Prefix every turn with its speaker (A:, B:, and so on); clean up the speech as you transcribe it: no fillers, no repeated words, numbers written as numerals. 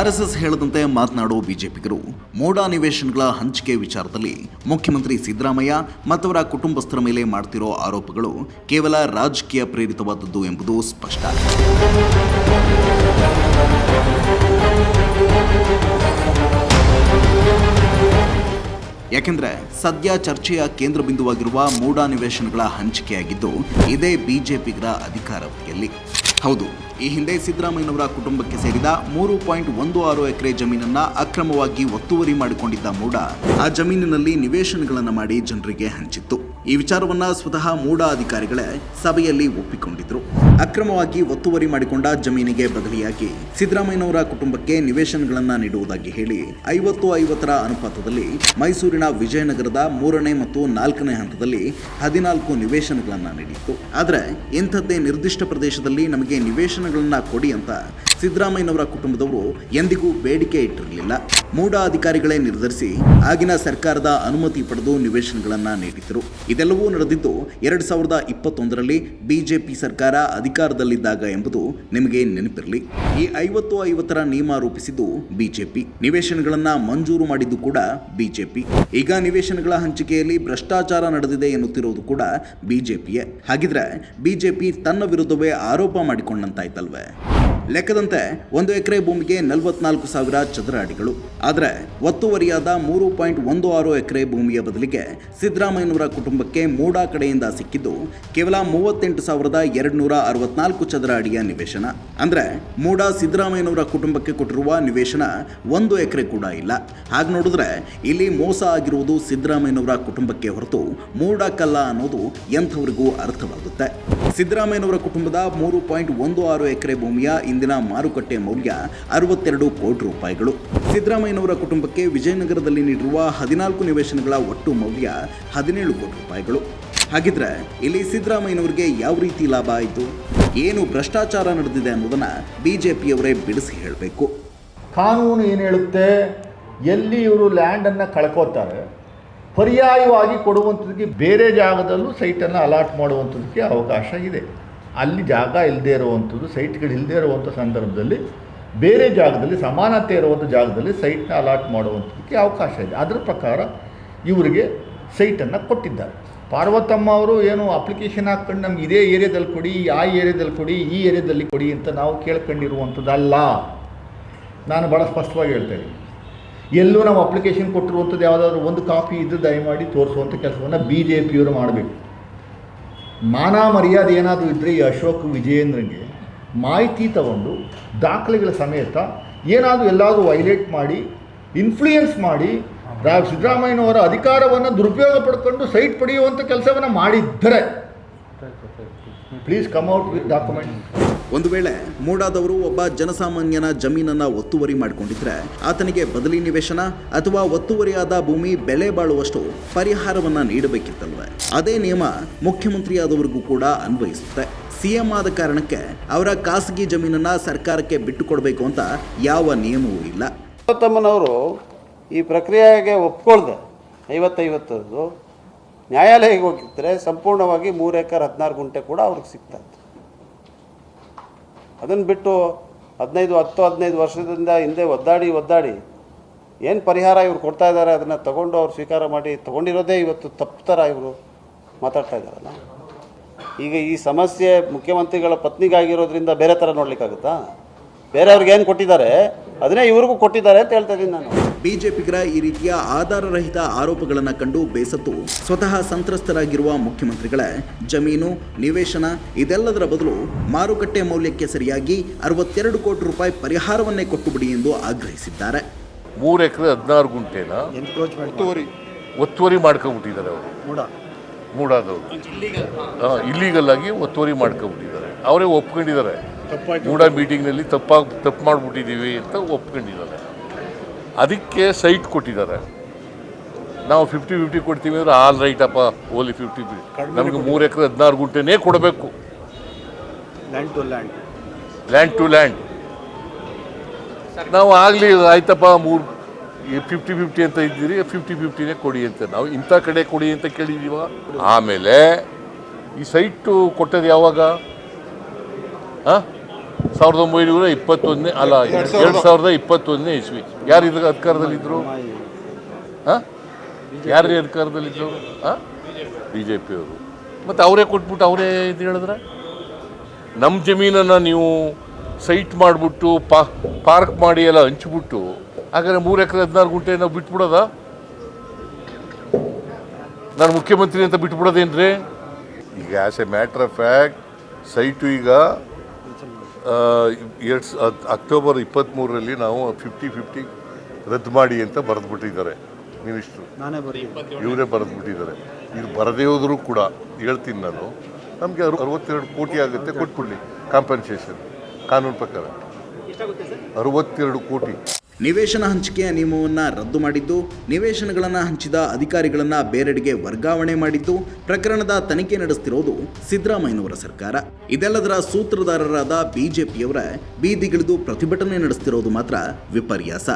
A: RSS ಹೇಳದಂತೆ ಮಾತನಾಡುವ ಬಿಜೆಪಿಗರು ಮೋಡ ನಿವೇಶನಗಳ ಹಂಚಿಕೆ ವಿಚಾರದಲ್ಲಿ ಮುಖ್ಯಮಂತ್ರಿ ಸಿದ್ದರಾಮಯ್ಯ ಮತ್ತವರ ಕುಟುಂಬಸ್ಥರ ಮೇಲೆ ಮಾಡ್ತಿರೋ ಆರೋಪಗಳು ಕೇವಲ ರಾಜಕೀಯ ಪ್ರೇರಿತವಾದದ್ದು ಎಂಬುದು ಸ್ಪಷ್ಟ. ಯಾಕೆಂದ್ರೆ ಸದ್ಯ ಚರ್ಚೆಯ ಕೇಂದ್ರ ಬಿಂದುವಾಗಿರುವ ಮೂಡ ನಿವೇಶನಗಳ ಹಂಚಿಕೆಯಾಗಿದ್ದು ಇದೇ ಬಿಜೆಪಿಗರ ಅಧಿಕಾರಾವಧಿಯಲ್ಲಿ. ಹೌದು, ಈ ಹಿಂದೆ ಸಿದ್ದರಾಮಯ್ಯನವರ ಕುಟುಂಬಕ್ಕೆ ಸೇರಿದ 3.16 ಎಕರೆ ಜಮೀನನ್ನ ಅಕ್ರಮವಾಗಿ ಒತ್ತುವರಿ ಮಾಡಿಕೊಂಡಿದ್ದ ಮೂಡ ಆ ಜಮೀನಿನಲ್ಲಿ ನಿವೇಶನಗಳನ್ನು ಮಾಡಿ ಜನರಿಗೆ ಹಂಚಿತ್ತು. ಈ ವಿಚಾರವನ್ನ ಸ್ವತಃ ಮೂಡ ಅಧಿಕಾರಿಗಳೇ ಸಭೆಯಲ್ಲಿ ಒಪ್ಪಿಕೊಂಡಿದ್ರು. ಅಕ್ರಮವಾಗಿ ಒತ್ತುವರಿ ಮಾಡಿಕೊಂಡ ಜಮೀನಿಗೆ ಬದಲಿಯಾಗಿ ಸಿದ್ದರಾಮಯ್ಯನವರ ಕುಟುಂಬಕ್ಕೆ ನಿವೇಶನಗಳನ್ನ ನೀಡುವುದಾಗಿ ಹೇಳಿ 50-50ರ ಅನುಪಾತದಲ್ಲಿ ಮೈಸೂರಿನ ವಿಜಯನಗರದ 3ನೇ ಮತ್ತು 4ನೇ ಹಂತದಲ್ಲಿ 14 ನಿವೇಶನಗಳನ್ನ ನೀಡಿತ್ತು. ಆದರೆ ಇಂಥದ್ದೇ ನಿರ್ದಿಷ್ಟ ಪ್ರದೇಶದಲ್ಲಿ ನಮಗೆ ನಿವೇಶನಗಳನ್ನ ಕೊಡಿ ಅಂತ ಸಿದ್ದರಾಮಯ್ಯನವರ ಕುಟುಂಬದವರು ಎಂದಿಗೂ ಬೇಡಿಕೆ ಇಟ್ಟಿರಲಿಲ್ಲ. ಮೂಡ ಅಧಿಕಾರಿಗಳೇ ನಿರ್ಧರಿಸಿ ಆಗಿನ ಸರ್ಕಾರದ ಅನುಮತಿ ಪಡೆದು ನಿವೇಶನಗಳನ್ನ ನೀಡಿದ್ರು. ಇದೆಲ್ಲವೂ ನಡೆದಿದ್ದು 2021ರಲ್ಲಿ ಬಿಜೆಪಿ ಸರ್ಕಾರ ಅಧಿಕಾರದಲ್ಲಿದ್ದಾಗ ಎಂಬುದು ನಿಮಗೆ ನೆನಪಿರಲಿ. ಈ 50-50ರ ನಿಯಮ ರೂಪಿಸಿದ್ದು ಬಿಜೆಪಿ, ನಿವೇಶನಗಳನ್ನ ಮಂಜೂರು ಮಾಡಿದ್ದು ಕೂಡ ಬಿಜೆಪಿ. ಈಗ ನಿವೇಶನಗಳ ಹಂಚಿಕೆಯಲ್ಲಿ ಭ್ರಷ್ಟಾಚಾರ ನಡೆದಿದೆ ಎನ್ನುತ್ತಿರುವುದು ಕೂಡ ಬಿಜೆಪಿಯೇ. ಹಾಗಿದ್ರೆ ಬಿಜೆಪಿ ತನ್ನ ವಿರುದ್ಧವೇ ಆರೋಪ ಮಾಡಿಕೊಂಡಂತಾಯ್ತಲ್ವೇ? ಲೆಕ್ಕದಂತೆ 1 ಎಕರೆ ಭೂಮಿಗೆ 44,000 ಚದರ ಅಡಿಗಳು. ಆದರೆ ಒತ್ತುವರಿಯಾದ 3.16 ಎಕರೆ ಭೂಮಿಯ ಬದಲಿಗೆ ಸಿದ್ದರಾಮಯ್ಯನವರ ಕುಟುಂಬಕ್ಕೆ ಮೂಡ ಕಡೆಯಿಂದ ಸಿಕ್ಕಿದ್ದು ಕೇವಲ 38,264 ಚದರ ಅಡಿಯ ನಿವೇಶನ. ಅಂದ್ರೆ ಮೂಡ ಸಿದ್ದರಾಮಯ್ಯನವರ ಕುಟುಂಬಕ್ಕೆ ಕೊಟ್ಟಿರುವ ನಿವೇಶನ 1 ಎಕರೆ ಕೂಡ ಇಲ್ಲ. ಹಾಗೆ ನೋಡಿದ್ರೆ ಇಲ್ಲಿ ಮೋಸ ಆಗಿರುವುದು ಸಿದ್ದರಾಮಯ್ಯನವರ ಕುಟುಂಬಕ್ಕೆ ಹೊರತು ಮೂಡಕ್ಕಲ್ಲ ಅನ್ನೋದು ಎಂಥವರಿಗೂ ಅರ್ಥವಾಗುತ್ತೆ. ಸಿದ್ದರಾಮಯ್ಯನವರ ಕುಟುಂಬದ 3.16 ಎಕರೆ ಭೂಮಿಯ ಇಂದಿನ ಮಾರುಕಟ್ಟೆ ಮೌಲ್ಯ 62 ಕೋಟಿ ರೂಪಾಯಿಗಳು. ಸಿದ್ದರಾಮಯ್ಯನವರ ಕುಟುಂಬಕ್ಕೆ ವಿಜಯನಗರದಲ್ಲಿ ನೀಡಿರುವ 14 ನಿವೇಶನಗಳ ಒಟ್ಟು ಮೌಲ್ಯ 17 ಕೋಟಿ ರೂಪಾಯಿಗಳು. ಹಾಗಿದ್ರೆ ಇಲ್ಲಿ ಸಿದ್ದರಾಮಯ್ಯನವರಿಗೆ ಯಾವ ರೀತಿ ಲಾಭ ಆಯಿತು? ಏನು ಭ್ರಷ್ಟಾಚಾರ ನಡೆದಿದೆ ಅನ್ನೋದನ್ನ ಬಿಜೆಪಿಯವರೇ ಬಿಡಿಸಿ ಹೇಳಬೇಕು.
B: ಕಾನೂನು ಏನು ಹೇಳುತ್ತೆ? ಎಲ್ಲಿ ಇವರು ಲ್ಯಾಂಡನ್ನು ಕಳ್ಕೋತಾರೆ ಪರ್ಯಾಯವಾಗಿ ಕೊಡುವಂಥದ್ದಕ್ಕೆ ಬೇರೆ ಜಾಗದಲ್ಲೂ ಸೈಟನ್ನು ಅಲಾಟ್ ಮಾಡುವಂಥದ್ದಕ್ಕೆ ಅವಕಾಶ ಇದೆ. ಅಲ್ಲಿ ಜಾಗ ಇಲ್ಲದೆ ಇರುವಂಥದ್ದು, ಸೈಟ್ಗಳು ಇಲ್ಲದೆ ಇರುವಂಥ ಸಂದರ್ಭದಲ್ಲಿ ಬೇರೆ ಜಾಗದಲ್ಲಿ ಸಮಾನತೆ ಇರುವಂಥ ಜಾಗದಲ್ಲಿ ಸೈಟ್ನ ಅಲಾಟ್ ಮಾಡುವಂಥದ್ದಕ್ಕೆ ಅವಕಾಶ ಇದೆ. ಅದರ ಪ್ರಕಾರ ಇವರಿಗೆ ಸೈಟನ್ನು ಕೊಟ್ಟಿದ್ದಾರೆ. ಪಾರ್ವತಮ್ಮ ಅವರು ಏನು ಅಪ್ಲಿಕೇಶನ್ ಹಾಕ್ಕೊಂಡು ನಮ್ಗೆ ಇದೇ ಏರಿಯಾದಲ್ಲಿ ಕೊಡಿ, ಆ ಏರಿಯಾದಲ್ಲಿ ಕೊಡಿ, ಈ ಏರಿಯಾದಲ್ಲಿ ಕೊಡಿ ಅಂತ ನಾವು ಕೇಳ್ಕೊಂಡಿರುವಂಥದ್ದಲ್ಲ. ನಾನು ಭಾಳ ಸ್ಪಷ್ಟವಾಗಿ ಹೇಳ್ತಾ ಇದ್ದೀನಿ. ಎಲ್ಲೂ ನಾವು ಅಪ್ಲಿಕೇಶನ್ ಕೊಟ್ಟಿರುವಂಥದ್ದು ಯಾವುದಾದ್ರೂ ಒಂದು ಕಾಪಿ ಇದ್ದು ದಯಮಾಡಿ ತೋರಿಸುವಂಥ ಕೆಲಸವನ್ನು ಬಿಜೆಪಿಯವರು ಮಾಡಬೇಕು. ಮಾನ ಮರ್ಯಾದೆ ಏನಾದರೂ ಇದ್ದರೆ ಈ ಅಶೋಕ್ ವಿಜಯೇಂದ್ರಗೆ ಮಾಹಿತಿ ತಗೊಂಡು ದಾಖಲೆಗಳ ಸಮೇತ ಏನಾದರೂ ಎಲ್ಲಾದರೂ ವೈಲೇಟ್ ಮಾಡಿ ಇನ್ಫ್ಲೂಯೆನ್ಸ್ ಮಾಡಿ ಸಿದ್ದರಾಮಯ್ಯನವರ ಅಧಿಕಾರವನ್ನು ದುರುಪಯೋಗ ಪಡ್ಕೊಂಡು ಸೈಟ್ ಪಡೆಯುವಂಥ ಕೆಲಸವನ್ನು ಮಾಡಿದ್ದರೆ please come out with document.
A: ಒಂದು ವೇಳೆ ಮೂಡಾದವರು ಒಬ್ಬ ಜನಸಾಮಾನ್ಯನ ಜಮೀನನ್ನ ಒತ್ತುವರಿ ಮಾಡಿಕೊಂಡಿದ್ರೆ ಆತನಿಗೆ ಬದಲಿ ನಿವೇಶನ ಅಥವಾ ಒತ್ತುವರಿಯಾದ ಭೂಮಿ ಬೆಲೆ ಬಾಳುವಷ್ಟು ಪರಿಹಾರವನ್ನ ನೀಡಬೇಕಿತ್ತಲ್ವೇ? ಅದೇ ನಿಯಮ ಮುಖ್ಯಮಂತ್ರಿಯಾದವರಿಗೂ ಕೂಡ ಅನ್ವಯಿಸುತ್ತೆ. ಸಿಎಂ ಆದ ಕಾರಣಕ್ಕೆ ಅವರ ಖಾಸಗಿ ಜಮೀನನ್ನ ಸರ್ಕಾರಕ್ಕೆ ಬಿಟ್ಟುಕೊಡಬೇಕು ಅಂತ ಯಾವ ನಿಯಮವೂ ಇಲ್ಲ.
C: ತಮ್ಮನವರು ಈ ಪ್ರಕ್ರಿಯೆಗೆ ಒಪ್ಕೊಳ್ದೆ 50-50 ನ್ಯಾಯಾಲಯಕ್ಕೆ ಹೋಗಿದ್ರೆ ಸಂಪೂರ್ಣವಾಗಿ 3 ಎಕರೆ 16 ಗುಂಟೆ ಕೂಡ ಅವ್ರಿಗೆ ಸಿಗ್ತಾ ಇತ್ತು. ಅದನ್ನು ಬಿಟ್ಟು 15 ವರ್ಷದಿಂದ ಹಿಂದೆ ಒದ್ದಾಡಿ ಏನು ಪರಿಹಾರ ಇವ್ರು ಕೊಡ್ತಾ ಇದ್ದಾರೆ ಅದನ್ನು ತಗೊಂಡು ಅವ್ರು ಸ್ವೀಕಾರ ಮಾಡಿ ತಗೊಂಡಿರೋದೇ ಇವತ್ತು ತಪ್ಪು ಥರ ಇವರು ಮಾತಾಡ್ತಾ ಇದ್ದಾರಲ್ಲ. ಈಗ ಈ ಸಮಸ್ಯೆ ಮುಖ್ಯಮಂತ್ರಿಗಳ ಪತ್ನಿಗಾಗಿರೋದ್ರಿಂದ ಬೇರೆ ಥರ ನೋಡ್ಲಿಕ್ಕಾಗುತ್ತಾ? ಬೇರೆಯವ್ರಿಗೆ ಏನು ಕೊಟ್ಟಿದ್ದಾರೆ ಅದನ್ನೇ ಇವ್ರಿಗೂ ಕೊಟ್ಟಿದ್ದಾರೆ ಅಂತ ಹೇಳ್ತಾ ಇದ್ದೀನಿ ನಾನು.
A: ಬಿಜೆಪಿಗರ ಈ ರೀತಿಯ ಆಧಾರರಹಿತ ಆರೋಪಗಳನ್ನು ಕಂಡು ಬೇಸತ್ತು ಸ್ವತಃ ಸಂತ್ರಸ್ತರಾಗಿರುವ ಮುಖ್ಯಮಂತ್ರಿಗಳೇ ಜಮೀನು, ನಿವೇಶನ ಇದೆಲ್ಲದರ ಬದಲು ಮಾರುಕಟ್ಟೆ ಮೌಲ್ಯಕ್ಕೆ ಸರಿಯಾಗಿ 62 ಕೋಟಿ ರೂಪಾಯಿ ಪರಿಹಾರವನ್ನೇ ಕೊಟ್ಟುಬಿಡಿ ಎಂದು ಆಗ್ರಹಿಸಿದ್ದಾರೆ.
D: 3 ಎಕರೆ 16 ಗುಂಟೆನ ಒತ್ತುವರಿ ಮಾಡ್ಕೊಂಡ್ಬಿಟ್ಟಿದ್ದಾರೆ ಅವರು. ಮೂಡಾದವರು ಇಲ್ಲೀಗಲ್ ಆಗಿ ಒತ್ತುವರಿ ಮಾಡ್ಕೊಂಡ್ಬಿಟ್ಟಿದ್ದಾರೆ. ಅವರೇ ಒಪ್ಕೊಂಡಿದ್ದಾರೆ. ಮೂಡ ಮೀಟಿಂಗ್ನಲ್ಲಿ ತಪ್ಪು ಮಾಡಿಬಿಟ್ಟಿದ್ದೀವಿ ಅಂತ ಒಪ್ಕೊಂಡಿದ್ದಾರೆ. ಅದಕ್ಕೆ ಸೈಟ್ ಕೊಟ್ಟಿದ್ದಾರೆ. ನಾವು 50-50 ಕೊಡ್ತೀವಿ ಅಂದರೆ ಆಲ್ ರೈಟಪ್ಪ, ಓಲಿ 50-50. ನಮಗೆ 3 ಎಕರೆ 16 ಗುಂಟೆನೇ ಕೊಡಬೇಕು. ಲ್ಯಾಂಡ್ ಟು ಲ್ಯಾಂಡ್ ನಾವು ಆಗಲಿ ಆಯ್ತಪ್ಪ 50-50 ಅಂತ ಇದ್ದೀರಿ, 50-50ನೇ ಕೊಡಿ ಅಂತ ನಾವು ಇಂಥ ಕಡೆ ಕೊಡಿ ಅಂತ ಕೇಳಿದ್ದೀವ. ಆಮೇಲೆ ಈ ಸೈಟು ಕೊಟ್ಟದ್ದು ಯಾವಾಗ? 1921 ಅಲ್ಲ 2021 ಇಸ್ವಿ ಯಾರು ಇದ್ರ ಅಧಿಕಾರದಲ್ಲಿದ್ದರು? ಹಾಂ, ಯಾರು ಅಧಿಕಾರದಲ್ಲಿದ್ದರು? ಹಾಂ, BJP ಅವರು. ಮತ್ತು ಅವರೇ ಕೊಟ್ಬಿಟ್ಟು ಅವರೇ ಇದು ಹೇಳಿದ್ರೆ, ನಮ್ಮ ಜಮೀನನ್ನು ನೀವು ಸೈಟ್ ಮಾಡಿಬಿಟ್ಟು ಪಾರ್ಕ್ ಮಾಡಿ ಎಲ್ಲ ಹಂಚ್ಬಿಟ್ಟು ಹಾಗಾದ್ರೆ 3 ಎಕರೆ 16 ಗುಂಟೆ ನಾವು ಬಿಟ್ಬಿಡೋದ? ನಾನು ಮುಖ್ಯಮಂತ್ರಿ ಅಂತ ಬಿಟ್ಬಿಡೋದೇನ್ರಿ? ಈಗ as A matter of fact site ಈಗ ಅಕ್ಟೋಬರ್ 23ರಲ್ಲಿ ನಾವು 50-50 ರದ್ದು ಮಾಡಿ ಅಂತ ಬರೆದ್ಬಿಟ್ಟಿದ್ದಾರೆ ಮಿನಿಸ್ಟ್ರು. ಇವರೇ ಬರೆದ್ಬಿಟ್ಟಿದ್ದಾರೆ. ಇದು ಬರದೇ ಹೋದರೂ ಕೂಡ ಹೇಳ್ತೀನಿ ನಾನು, ನಮಗೆ 62 ಕೋಟಿ ಆಗುತ್ತೆ, ಕೊಟ್ಬಿಡಲಿ ಕಾಂಪನ್ಸೇಷನ್ ಕಾನೂನು ಪ್ರಕಾರ 62 ಕೋಟಿ.
A: ನಿವೇಶನ ಹಂಚಿಕೆಯ ನಿಯಮವನ್ನು ರದ್ದು ಮಾಡಿದ್ದು, ನಿವೇಶನಗಳನ್ನು ಹಂಚಿದ ಅಧಿಕಾರಿಗಳನ್ನು ಬೇರೆಡೆಗೆ ವರ್ಗಾವಣೆ ಮಾಡಿದ್ದು, ಪ್ರಕರಣದ ತನಿಖೆ ನಡೆಸುತ್ತಿರೋದು ಸಿದ್ದರಾಮಯ್ಯನವರ ಸರ್ಕಾರ. ಇದೆಲ್ಲದರ ಸೂತ್ರಧಾರರಾದ ಬಿಜೆಪಿಯವರ ಬೀದಿಗಿಳಿದು ಪ್ರತಿಭಟನೆ ನಡೆಸುತ್ತಿರೋದು ಮಾತ್ರ ವಿಪರ್ಯಾಸ.